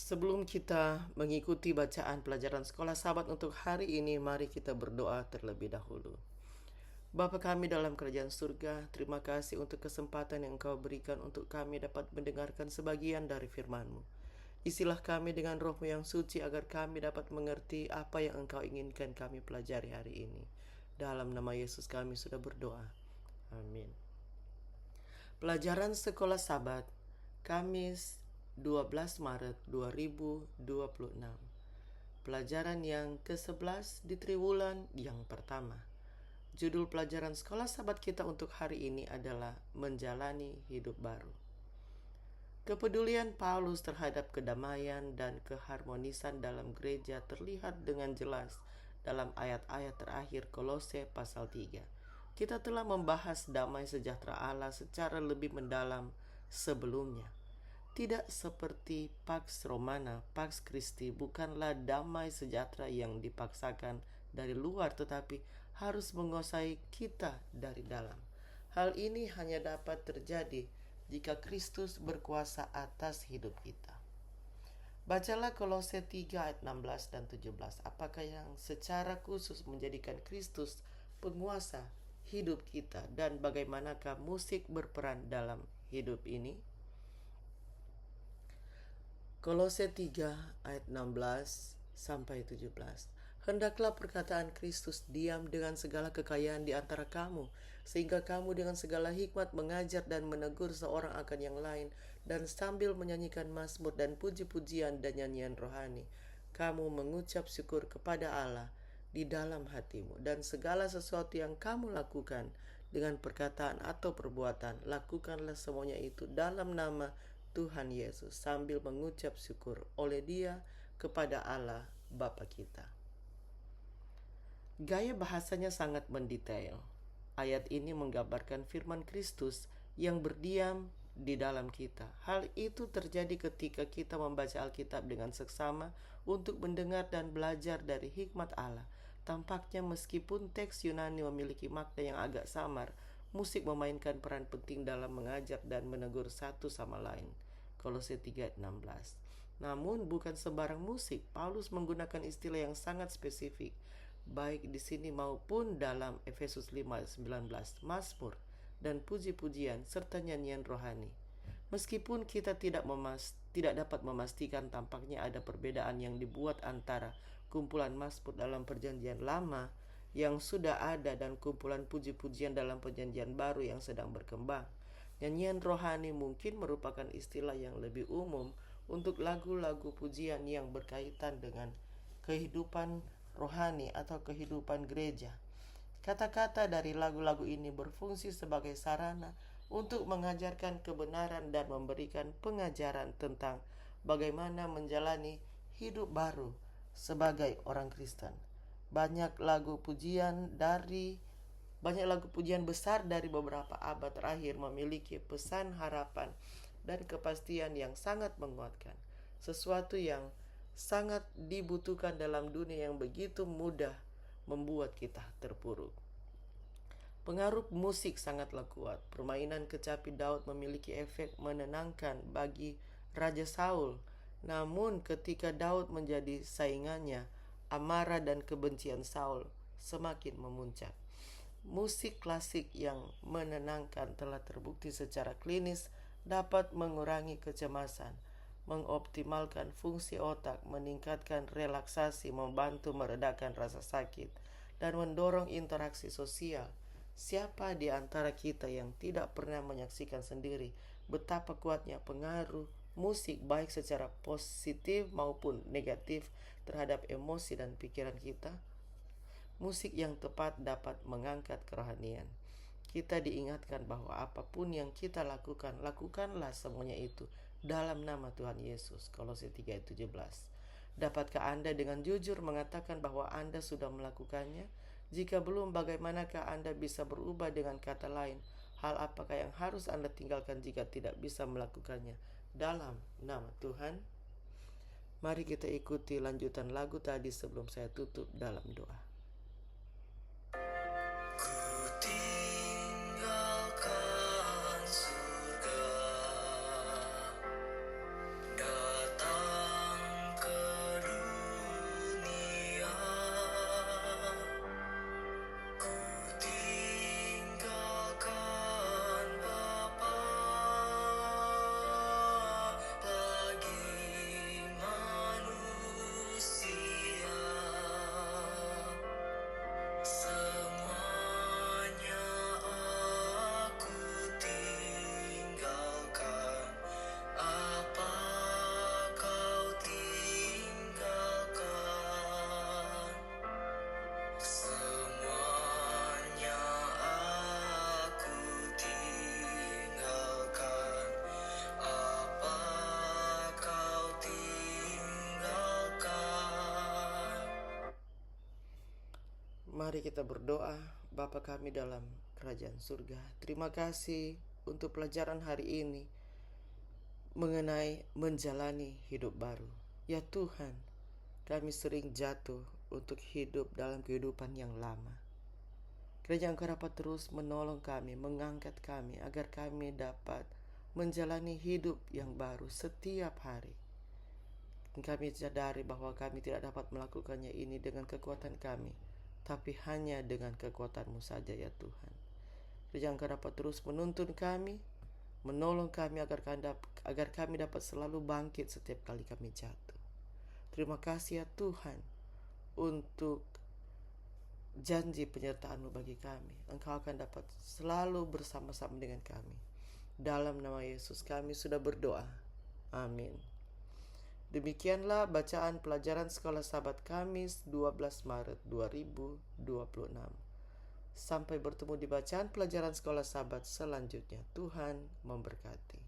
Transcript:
Sebelum kita mengikuti bacaan pelajaran sekolah sahabat untuk hari ini, mari kita berdoa terlebih dahulu. Bapa kami dalam kerajaan surga, terima kasih untuk kesempatan yang Engkau berikan untuk kami dapat mendengarkan sebagian dari firman-Mu. Isilah kami dengan roh-Mu yang suci agar kami dapat mengerti apa yang Engkau inginkan kami pelajari hari ini. Dalam nama Yesus kami sudah berdoa. Amin. Pelajaran sekolah sahabat, Kamis 12 Maret 2026. Pelajaran yang ke-11 di triwulan yang pertama. Judul pelajaran sekolah sahabat kita untuk hari ini adalah Menjalani Hidup Baru. Kepedulian Paulus terhadap kedamaian dan keharmonisan dalam gereja terlihat dengan jelas dalam ayat-ayat terakhir Kolose pasal 3. Kita telah membahas damai sejahtera Allah secara lebih mendalam sebelumnya. Tidak seperti Pax Romana, Pax Christi bukanlah damai sejahtera yang dipaksakan dari luar tetapi harus menguasai kita dari dalam. Hal ini hanya dapat terjadi jika Kristus berkuasa atas hidup kita. Bacalah Kolose 3 ayat 16 dan 17. Apakah yang secara khusus menjadikan Kristus penguasa hidup kita dan bagaimanakah musik berperan dalam hidup ini? Kolose 3 ayat 16 sampai 17. Hendaklah perkataan Kristus diam dengan segala kekayaan di antara kamu, sehingga kamu dengan segala hikmat mengajar dan menegur seorang akan yang lain, dan sambil menyanyikan mazmur dan puji-pujian dan nyanyian rohani, kamu mengucap syukur kepada Allah di dalam hatimu, dan segala sesuatu yang kamu lakukan dengan perkataan atau perbuatan, lakukanlah semuanya itu dalam nama Tuhan Yesus sambil mengucap syukur oleh Dia kepada Allah Bapa kita. Gaya bahasanya sangat mendetail. Ayat ini menggambarkan firman Kristus yang berdiam di dalam kita. Hal itu terjadi ketika kita membaca Alkitab dengan seksama untuk mendengar dan belajar dari hikmat Allah. Tampaknya meskipun teks Yunani memiliki makna yang agak samar, musik memainkan peran penting dalam mengajar dan menegur satu sama lain. Kolose 3 ayat 16. Namun bukan sembarang musik. Paulus menggunakan istilah yang sangat spesifik, baik di sini maupun dalam Efesus 5 ayat 19, mazmur dan puji-pujian serta nyanyian rohani. Meskipun kita tidak dapat memastikan, tampaknya ada perbedaan yang dibuat antara kumpulan mazmur dalam perjanjian lama yang sudah ada dan kumpulan puji-pujian dalam perjanjian baru yang sedang berkembang. Nyanyian rohani mungkin merupakan istilah yang lebih umum untuk lagu-lagu pujian yang berkaitan dengan kehidupan rohani atau kehidupan gereja. Kata-kata dari lagu-lagu ini berfungsi sebagai sarana untuk mengajarkan kebenaran dan memberikan pengajaran tentang bagaimana menjalani hidup baru sebagai orang Kristen. Banyak lagu pujian besar dari beberapa abad terakhir memiliki pesan harapan dan kepastian yang sangat menguatkan. Sesuatu yang sangat dibutuhkan dalam dunia yang begitu mudah membuat kita terpuruk. Pengaruh musik sangatlah kuat. Permainan kecapi Daud memiliki efek menenangkan bagi Raja Saul. Namun ketika Daud menjadi saingannya, amarah dan kebencian Saul semakin memuncak. Musik klasik yang menenangkan telah terbukti secara klinis dapat mengurangi kecemasan, mengoptimalkan fungsi otak, meningkatkan relaksasi, membantu meredakan rasa sakit, dan mendorong interaksi sosial. Siapa di antara kita yang tidak pernah menyaksikan sendiri betapa kuatnya pengaruh musik baik secara positif maupun negatif terhadap emosi dan pikiran kita? Musik yang tepat dapat mengangkat kerohanian. Kita diingatkan bahwa apapun yang kita lakukan, lakukanlah semuanya itu dalam nama Tuhan Yesus. Kolose 3 ayat 17. Dapatkah Anda dengan jujur mengatakan bahwa Anda sudah melakukannya? Jika belum, bagaimanakah Anda bisa berubah? Dengan kata lain, hal apakah yang harus Anda tinggalkan jika tidak bisa melakukannya dalam nama Tuhan? Mari kita ikuti lanjutan lagu tadi sebelum saya tutup dalam doa. Tinggalkan surga, datang Mari kita berdoa. Bapa kami dalam kerajaan surga, terima kasih untuk pelajaran hari ini mengenai menjalani hidup baru. Ya Tuhan, kami sering jatuh untuk hidup dalam kehidupan yang lama. Kiranya Engkau dapat terus menolong kami, mengangkat kami, agar kami dapat menjalani hidup yang baru setiap hari. Dan kami sadari bahwa kami tidak dapat melakukannya ini dengan kekuatan kami, tapi hanya dengan kekuatan-Mu saja ya Tuhan. Kiranya Engkau dapat terus menuntun kami, menolong kami agar kami dapat selalu bangkit setiap kali kami jatuh. Terima kasih ya Tuhan untuk janji penyertaan-Mu bagi kami. Engkau akan dapat selalu bersama-sama dengan kami. Dalam nama Yesus kami sudah berdoa. Amin. Demikianlah bacaan pelajaran Sekolah Sabat Kamis 12 Maret 2026. Sampai bertemu di bacaan pelajaran Sekolah Sabat selanjutnya. Tuhan memberkati.